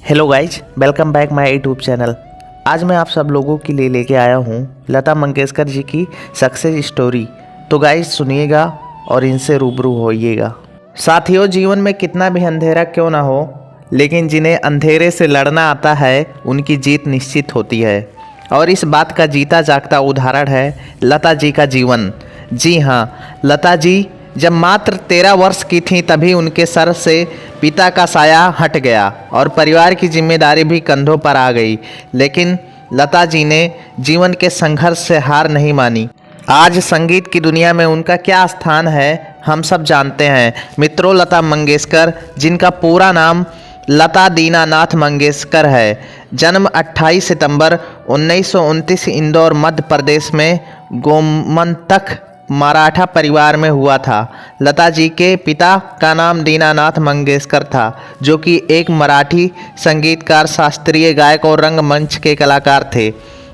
Hello guys, welcome back my YouTube channel. आज मैं आप सब लोगों के लिए लेके आया हूँ लता मंगेशकर जी की सक्सेस स्टोरी। तो गाइज सुनिएगा और इनसे रूबरू होइएगा। साथियों, जीवन में कितना भी अंधेरा क्यों ना हो, लेकिन जिन्हें अंधेरे से लड़ना आता है उनकी जीत निश्चित होती है। और इस बात का जीता जागता उदाहरण है लता जी का जीवन। जी हाँ, लता जी जब मात्र 13 वर्ष की थीं तभी उनके सर से पिता का साया हट गया और परिवार की जिम्मेदारी भी कंधों पर आ गई। लेकिन लता जी ने जीवन के संघर्ष से हार नहीं मानी। आज संगीत की दुनिया में उनका क्या स्थान है हम सब जानते हैं। मित्रों, लता मंगेशकर, जिनका पूरा नाम लता दीनानाथ मंगेशकर है, जन्म 28 सितंबर 1929 इंदौर मध्य प्रदेश में गोमंतक मराठा परिवार में हुआ था। लता जी के पिता का नाम दीनानाथ मंगेशकर था, जो कि एक मराठी संगीतकार, शास्त्रीय गायक और रंगमंच के कलाकार थे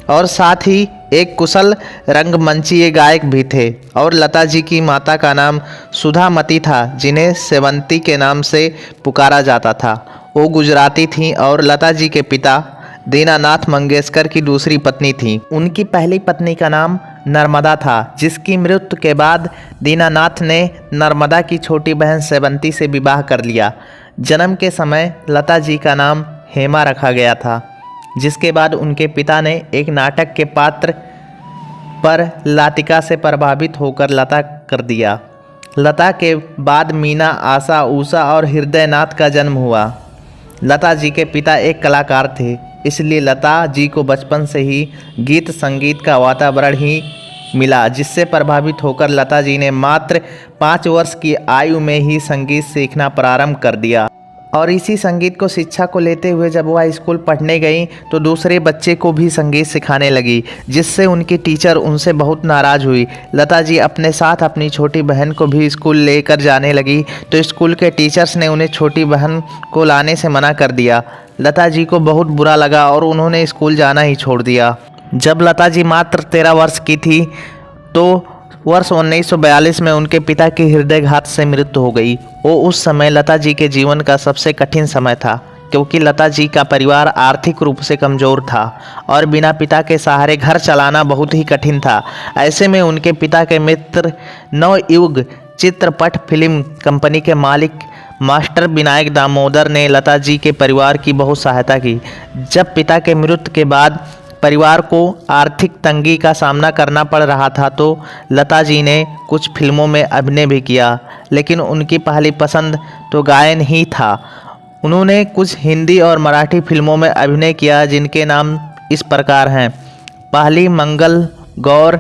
और साथ ही एक कुशल रंगमंचीय गायक भी थे। और लता जी की माता का नाम सुधामती था, जिन्हें सेवंती के नाम से पुकारा जाता था। वो गुजराती थीं और लता जी के पिता दीनानाथ मंगेशकर की दूसरी पत्नी थी। उनकी पहली पत्नी का नाम नर्मदा था, जिसकी मृत्यु के बाद दीनानाथ ने नर्मदा की छोटी बहन सेवंती से विवाह कर लिया। जन्म के समय लता जी का नाम हेमा रखा गया था, जिसके बाद उनके पिता ने एक नाटक के पात्र पर लातिका से प्रभावित होकर लता कर दिया। लता के बाद मीना, आशा, उषा और हृदयनाथ का जन्म हुआ। लता जी के पिता एक कलाकार थे, इसलिए लता जी को बचपन से ही गीत संगीत का वातावरण ही मिला, जिससे प्रभावित होकर लता जी ने मात्र 5 वर्ष की आयु में ही संगीत सीखना प्रारंभ कर दिया। और इसी संगीत को शिक्षा को लेते हुए जब वह स्कूल पढ़ने गई तो दूसरे बच्चे को भी संगीत सिखाने लगी, जिससे उनकी टीचर उनसे बहुत नाराज़ हुई। लता जी अपने साथ अपनी छोटी बहन को भी स्कूल लेकर जाने लगी तो स्कूल के टीचर्स ने उन्हें छोटी बहन को लाने से मना कर दिया। लता जी को बहुत बुरा लगा और उन्होंने स्कूल जाना ही छोड़ दिया। जब लता जी मात्र 13 वर्ष की थी तो वर्ष 1942 में उनके पिता की हृदयघात से मृत्यु हो गई। वो उस समय लता जी के जीवन का सबसे कठिन समय था, क्योंकि लता जी का परिवार आर्थिक रूप से कमज़ोर था और बिना पिता के सहारे घर चलाना बहुत ही कठिन था। ऐसे में उनके पिता के मित्र नवयुग चित्रपट फिल्म कंपनी के मालिक मास्टर विनायक दामोदर ने लता जी के परिवार की बहुत सहायता की। जब पिता के मृत्यु के बाद परिवार को आर्थिक तंगी का सामना करना पड़ रहा था तो लता जी ने कुछ फिल्मों में अभिनय भी किया, लेकिन उनकी पहली पसंद तो गायन ही था। उन्होंने कुछ हिंदी और मराठी फिल्मों में अभिनय किया, जिनके नाम इस प्रकार हैं। पहली मंगल गौर,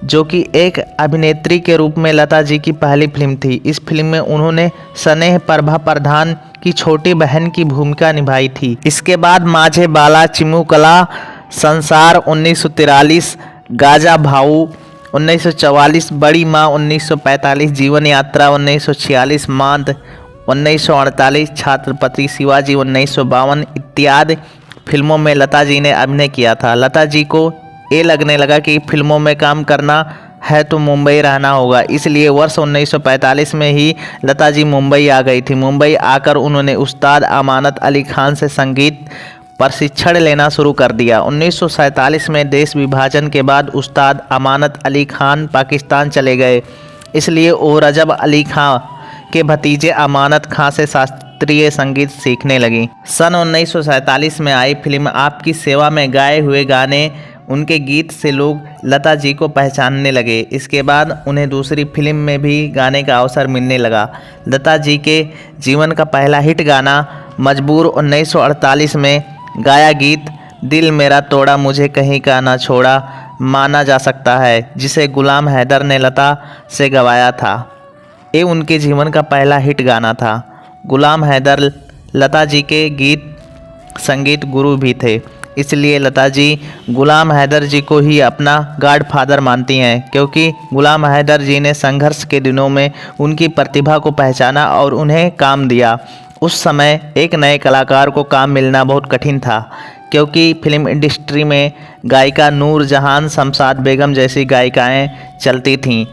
जो कि एक अभिनेत्री के रूप में लता जी की पहली फिल्म थी। इस फिल्म में उन्होंने स्नेह प्रभा प्रधान की छोटी बहन की भूमिका निभाई थी। इसके बाद माझे बाला चिमुकला, संसार 1943, गाजा भाऊ 1944, बड़ी माँ 1945, जीवन यात्रा 1946, मांद 1948, छत्रपति शिवाजी 1952 इत्यादि फिल्मों में लता जी ने अभिनय किया था। लता जी को ये लगने लगा कि फिल्मों में काम करना है तो मुंबई रहना होगा, इसलिए वर्ष 1945 में ही लता जी मुंबई आ गई थी। मुंबई आकर उन्होंने उस्ताद अमानत अली खान से संगीत प्रशिक्षण लेना शुरू कर दिया। 1947 में देश विभाजन के बाद उस्ताद अमानत अली खान पाकिस्तान चले गए, इसलिए वो रजब अली खां के भतीजे अमानत खां से शास्त्रीय संगीत सीखने लगी। सन 1947 में आई फिल्म आपकी सेवा में गाए हुए गाने, उनके गीत से लोग लता जी को पहचानने लगे। इसके बाद उन्हें दूसरी फिल्म में भी गाने का अवसर मिलने लगा। लता जी के जीवन का पहला हिट गाना मजबूर 1948 में गाया गीत दिल मेरा तोड़ा मुझे कहीं का ना छोड़ा माना जा सकता है, जिसे गुलाम हैदर ने लता से गवाया था। ये उनके जीवन का पहला हिट गाना था। गुलाम हैदर लता जी के गीत संगीत गुरु भी थे, इसलिए लता जी गुलाम हैदर जी को ही अपना गॉडफादर मानती हैं, क्योंकि गुलाम हैदर जी ने संघर्ष के दिनों में उनकी प्रतिभा को पहचाना और उन्हें काम दिया। उस समय एक नए कलाकार को काम मिलना बहुत कठिन था, क्योंकि फिल्म इंडस्ट्री में गायिका नूर जहान, शमशाद बेगम जैसी गायिकाएं चलती थीं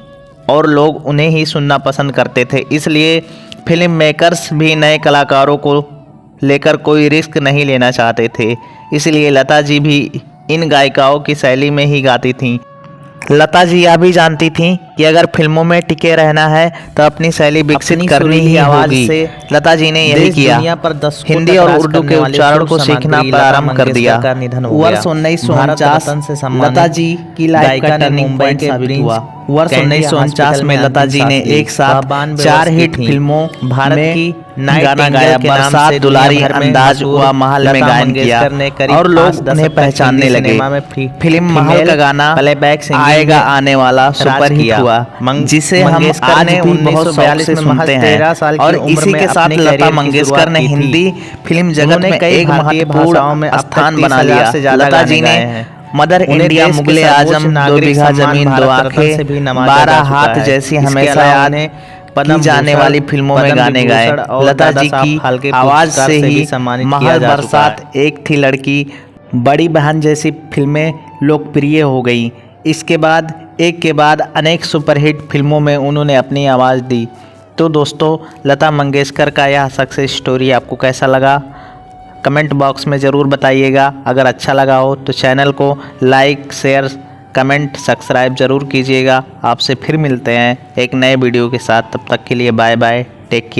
और लोग उन्हें ही सुनना पसंद करते थे। इसलिए फिल्म मेकर्स भी नए कलाकारों को लेकर कोई रिस्क नहीं लेना चाहते थे, इसलिए लता जी भी इन गायिकाओं की शैली में ही गाती थीं। लता जी यह भी जानती थीं कि अगर फिल्मों में टिके रहना है तो अपनी शैली विकसित करनी ही होगी। लता जी ने यही किया। हिंदी और उर्दू के उच्चारण को सीखना प्रारंभ कर दिया। वर्ष 1949 लता जी की लाइफ का टर्निंग पॉइंट साबित हुआ। वर्ष 1949 में लता जी ने एक साथ 4 हिट फिल्मों भारत की गाना गाया। बरसात, दुलारी, अंदाज हुआ, महल में गायन किया और लोग उन्हें पहचानने लगे। फिल्म महल का गाना आएगा आने वाला सुपरहिट हुआ, जिसे हम आज भी बहुत शौक से सुनते हैं। और इसी के साथ लता मंगेशकर ने हिंदी फिल्म जगत में एक महत्वपूर्ण स्थान बना लिया। लता जी ने मदर इंडिया, मुगले आजम, 2 बीघा जमीन, 2 आंखें, 12 हाथ जैसी हमेशा याद की जाने वाली फिल्मों में गाने गाए। लता जी की आवाज से ही महल, बरसात, एक थी लड़की, बड़ी बहन जैसी फिल्में लोकप्रिय हो गई। इसके बाद एक के बाद अनेक सुपरहिट फिल्मों में उन्होंने अपनी आवाज़ दी। तो दोस्तों, लता मंगेशकर का यह सक्सेस स्टोरी आपको कैसा लगा कमेंट बॉक्स में ज़रूर बताइएगा। अगर अच्छा लगा हो तो चैनल को लाइक, शेयर, कमेंट, सब्सक्राइब ज़रूर कीजिएगा। आपसे फिर मिलते हैं एक नए वीडियो के साथ। तब तक के लिए बाय बाय, टेक केयर।